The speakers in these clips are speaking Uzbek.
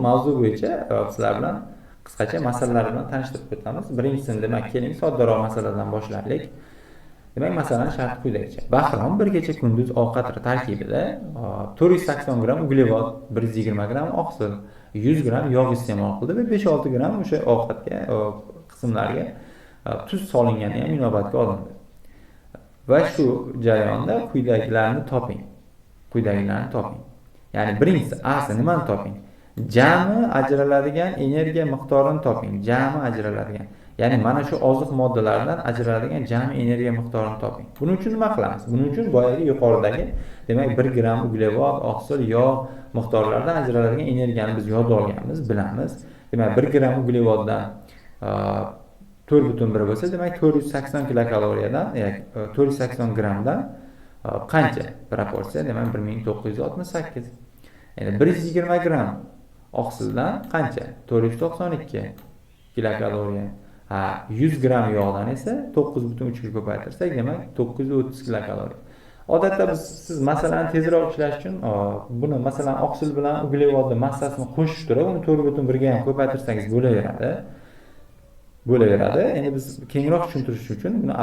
mavzu bo'yicha sizlar bilan qisqacha masalalar bilan tanishtirib o'tamiz. Birinchisini demak, keling soddaroq masaladan boshlaylik. Demak, masalan, shart quyidagicha. Bahrom bir kecha kunduz ovqat tarkibida 480 gram uglevod, 120 gram oqsil, 100 gram yog' iste'mol qildi va 5-6 gram o'sha ovqatga qismlarga tuz solingan ham inobatga olindi. Va shu jarayonda quyidagilarni toping. Ya'ni birinchisi A'si nimani toping? Jami ajraladigan energiya miqdorini toping. Ya'ni mana shu oziq moddalardan ajraladigan jami energiya miqdorini toping. Buning uchun nima qilamiz? Buning uchun boyagi yuqoridagi, demak 1 gram uglevod, oqsil, yog' miqdorlaridan ajraladigan energiyani biz yodib olganmiz, bilamiz. Demak 1 gram uglevoddan 4,1 bo'lsa, demak 480 kilokaloriyadan, ya'ni 480 gramdan qancha proporsiya? Demak 1968. Ya'ni 120 gram oqsildan qancha? 492 kilokaloriya. 100 gram yog'dan esa 9,3 ga ko'paytirsak, demak 930 kilokaloriya. Odatda siz masalani tezroq ishlash uchun buni masalan oqsil bilan uglevodni massasini qo'shib turib, uni 4,1 ga ham ko'paytirsangiz bo'laveradi. Endi biz kengroq tushuntirish uchun buni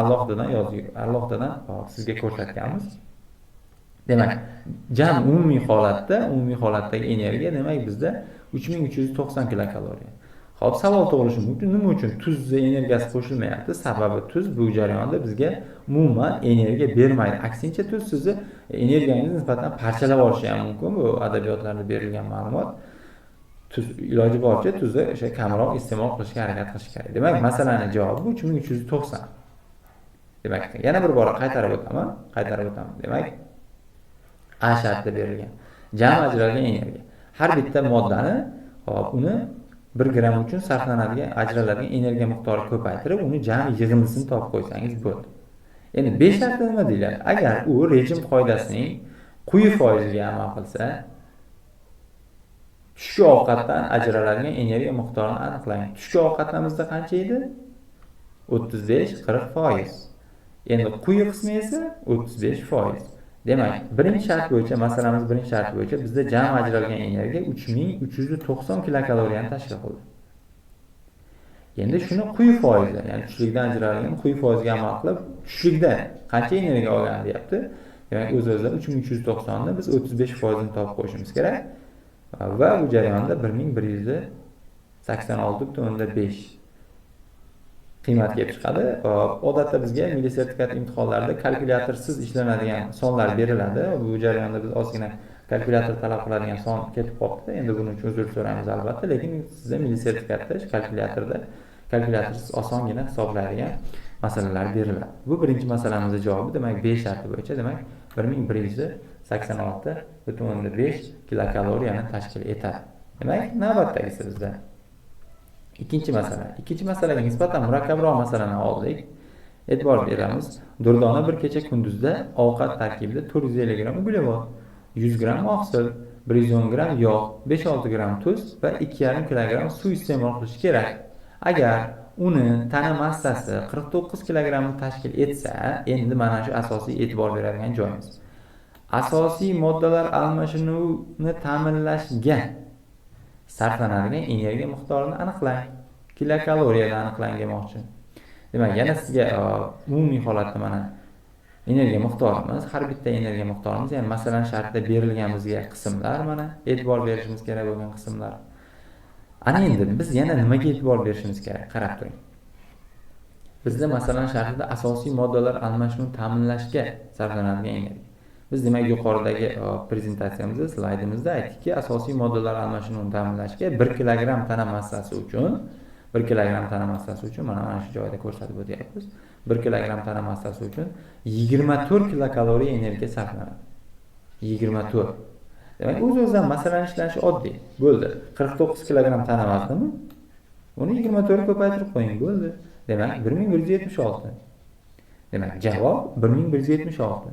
alohida sizga ko'rsatganmiz. Demak, jam umumiy holatdagi energiya demak bizda 3390 kilokaloriya. Xo'p, savol tug'ilishi mumkin. Nima uchun tuz energiyasi qo'shilmayapti? Sababi tuz bu jarayonda bizga umuman energiya bermaydi. Aksincha tuz sizni energiyangizni nisbatan parchalab olishi ham mumkin. Bu adabiyotlarda berilgan ma'lumot. Tuz iloji boricha tuzni o'sha kamroq iste'mol qilishga harakat qilish kerak. Demak, masalaning javobi 3390. Demak, yana bir bora qaytarib o'taman. Demak, A shartida berilgan. Jami ajralgan energiya. Har bitta moddani, uni 1 gram uchun sarflanadigan ajraladigan energiya miqdori ko'paytirib, uni jami yig'indisini topib qo'ysangiz bo'ldi. Endi B shartida nima deyiladi? Agar u rejim qoidasining quyi foiziga amal qilsa, tushki ovqatdan ajraladigan energiya miqdorini aniqlang. Tushki ovqatlarimizda qancha edi? 35-40%. Endi quyi qismi esa 35%. Demak, birinchi shart bo'yicha, masalamiz birinchi shart bo'yicha bizda jami ajralgan energiya 3390 kilokaloriyani tashkil qildi. Endi shuni quyi foizda, ya'ni tushlikdan ajralgan quyi foizga amal qilib, tushlikda qancha energiya olgan deyapti. Demak, o'z-o'zidan 3390 ni biz 35% ni topib qo'yishimiz kerak. Va bu jarayonda 1186.5 qiymat kelib chiqadi. Odatda bizga milliy sertifikat imtihonlarida kalkulyatorsiz ishlanadigan sonlar beriladi. Bu jarayonda biz ozgina kalkulyator talab qiladigan son ketib qoldi. Endi buning uchun uzr so'raymiz albatta, lekin sizga milliy sertifikatda kalkulyatorsiz osongina hisoblaydigan masalalar beriladi. Bu birinchi masalamizning javobi, demak B sharti bo'yicha, demak 1186.5 kilokaloriyani tashkil etadi. Demak, navbatdagisi bizda ikkinchi masalaga nisbatan murakkabroq masalani oldik. E'tibor beramiz. Durdona bir kecha kunduzda ovqat tarkibida 450 gram uglevod, 100 gram oqsil, 110 gram yog', 5-6 gram tuz va 2,5 kilogram suv iste'mol qilish kerak. Agar uni tana massasi 49 kilogramni tashkil etsa, endi mana shu asosiy e'tibor beradigan joyimiz. Asosiy moddalar almashinuvini ta'minlashga sarflanadigan energiya miqdorini aniqlang. Kilokaloriyada aniqlang demoqchi. Demak, yana sizga umumiy holatda mana energiya miqdorimiz, har bitta energiya miqdorimiz, ya'ni masalan shartda berilgan bizga qismlar, mana e'tibor berishimiz kerak bo'lgan qismlar. Ana endi biz yana nimaga e'tibor berishimiz kerak? Qarab turing. Bizda masalan shartida asosiy moddalar almashinuvini ta'minlashga sarflanadigan energiya. Biz demak yuqoridagi prezentatsiyamizda, slaydimizda aytdikki, asosiy moddalar almashinuvini ta'minlashga 1 kilogram tana massasi uchun mana shu joyda ko'rsatib o'tyapmiz. 1 kilogram tana massasi uchun 24 kilokaloriya energiya sarflanadi. 24. Demak, o'z-o'zidan masalan ishlanishi oddiy. Bo'ldi. 49 kilogram tana vaznimi? Uni 24 ga ko'paytirib qo'ying, bo'ldi. Demak, 1176. Demak, javob 1176.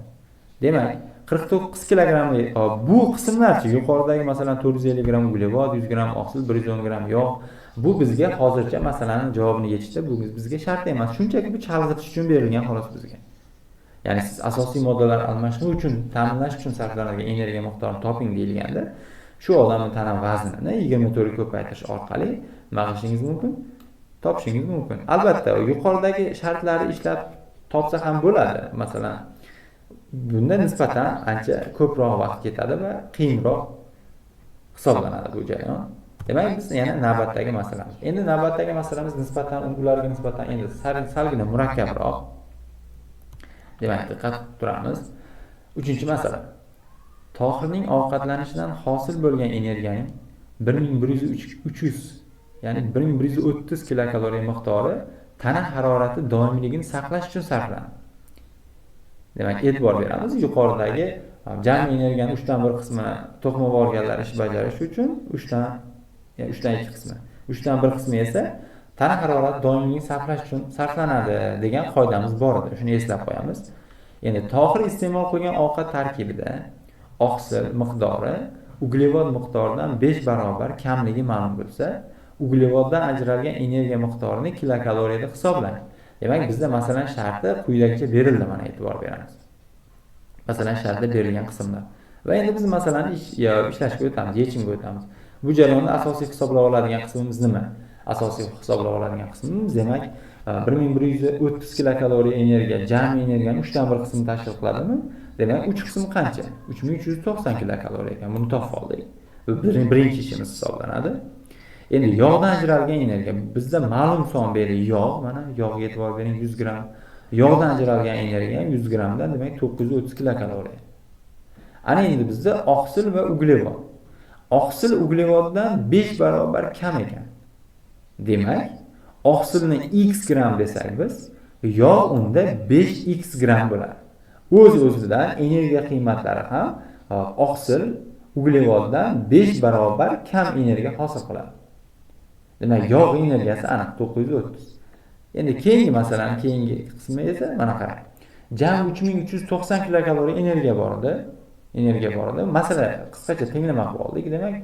Demak, 49 kilogramli bu qismlarchi yuqoridagi masalan 450 gram uglevod, 100 gram oqsil, 110 gram yog', bu bizga hozircha masalaning javobini yechishda bu bizga shart emas. Shunchaki bu chalg'itish uchun berilgan xolos bizga. Ya'ni siz asosiy moddalar almashinuvi uchun, ta'minlash uchun sarflanadigan energiya miqdorini toping deyilganda, Shu odamning tana vaznini 24 ga ko'paytirish orqali nima qilishingiz mumkin? Topishingiz mumkin. Albatta, yuqoridagi shartlarni ishlab topsa ham bo'ladi. Masalan, bunda nisbatan ancha ko'proq vaqt ketadi va qiyinroq hisoblanadi bu jarayon. Demak, biz yana navbatdagi masalamiz. Endi navbatdagi masalamiz nisbatan ularga nisbatan endi salgina murakkabroq. Demak, diqqat turamiz. 3-masala. Tohirning ovqatlanishidan hosil bo'lgan energiyaning 1300 ya'ni 1130 kilokaloriya miqdori tana harorati doimiyligini saqlash uchun sarflanadi. Demak, e'tibor beramiz. Yuqoridagi jami energiyaning 3dan 1 qismi to'qima organlar ish bajarish uchun 3dan 2 qismi. 3dan 1 qismi esa tana harorati doimiyligini saqlash uchun sarflanadi degan qoidamiz bor edi. Shuni eslab qo'yamiz. Endi Tohir iste'mol qilgan ovqat tarkibida oqsil miqdori uglevod miqdoridan 5 barobar kamligi ma'lum bo'lsa, uglevoddan ajralgan energiya miqdorini kilokaloriyada hisoblang. Demak, bizda masalan sharti quyidagicha berildi, mana e'tibor beramiz. Masalan, shartda berilgan qismlar. Va endi biz masalan ishlashga o'tamiz, yechimga o'tamiz. Bu jarayonda asosiy hisoblab oladigan qismimiz nima? Asosiy hisoblab oladigan qismimiz demak 1130 kilokaloriya energiya, jami energiyaning 3dan 1 qismini tashkil qiladimi? Demak, 3 qismi qancha? 3390 kilokaloriya ekan. Buni topib oldik. Bu birinchi ishimiz hisoblanadi. Endi yog'dan ajralgan energiya. Bizda ma'lum son berdi yog', mana yog'ga e'tibor bering, 100 gram. Yog'dan ajralgan energiya 100 gramdan demak 930 kilokaloriya. Ana endi bizda oqsil va uglevod. Oqsil uglevoddan 5 barobar kam ekan. Demak, oqsilni x gram desak biz, yog' unda 5x gram bo'ladi. O'z-o'zidan energiya qiymatlari ham oqsil uglevoddan 5 barobar kam energiya hosil qiladi. Demak, yog' energiyasi aniq 930. Endi keyingi masalan, keyingi qismi esa mana qarang. Jami 3390 kilokaloriya energiya bor edi. Masala qisqacha tenglamoqchi bo'ldik. Demak,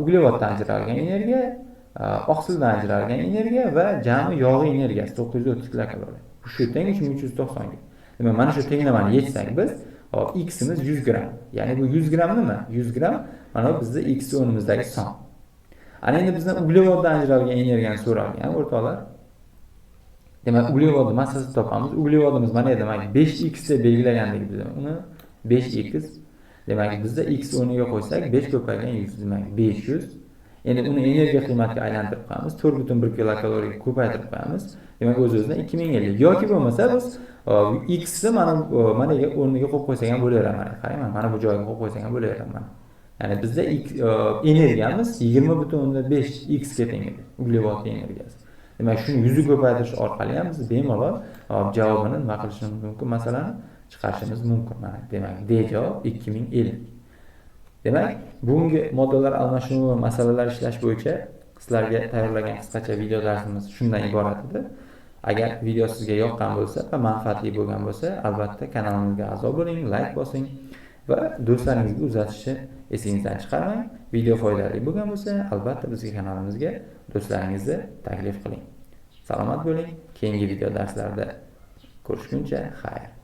uglevoddan ajralgan energiya, oqsildan ajralgan energiya va jami yog' energiyasi 930 kilokaloriya. Shu teng 3390 ga. Demak, mana shu tenglamani yechsak biz, x imiz 100 gram. Ya'ni bu 100 gram nima? 100 gram mana bizda x o'rnimizdagi son. Ana endi bizdan uglevoddan ajralgan energiyani so'ralgan o'rtoqlar. Demak, uglevodni massasini topamiz. Uglevodimiz mana demak 5x deb belgilagandik biz uni. 5x. Demak, bizda x o'rniga qo'ysak 5 ko'paygan 100 demak 500. Endi uni energiya qiymatiga aylantirib qo'yamiz. 4,1 kilokaloriyaga ko'paytirib qo'yamiz. Demak, o'z-o'zidan 2050. Yoki bo'lmasa biz x ni mana o'rniga qo'yib qo'ysak ham bo'laveradi. Qarang, mana bu joyga qo'yib qo'ysak ham bo'laveradi mana. Ya'ni bizda energiyamiz 20,5 x ga teng edi. Uglevod energiyasi. Demak, shuni 100 ga ko'paytirish orqali ham biz bemalol javobini nima qilishimiz mumkin, masalani chiqarishimiz mumkin. Mana demak, D javob 2050. Demak, bugungi moddalar almashinuvi masalalar ishlash bo'yicha sizlarga tayyorlagan qisqacha video darsimiz shundan iborat edi. Agar video sizga yoqqan bo'lsa va manfaatli bo'lgan bo'lsa, albatta kanalimizga a'zo bo'ling, like bosing va do'stlaringizga uzatishni esingizdan chiqarmang. Video foydali bo'lgan bo'lsa, albatta bizga kanalimizga do'stlaringizni taklif qiling. Salomat bo'ling. Keyingi video darslarda ko'rishguncha xayr.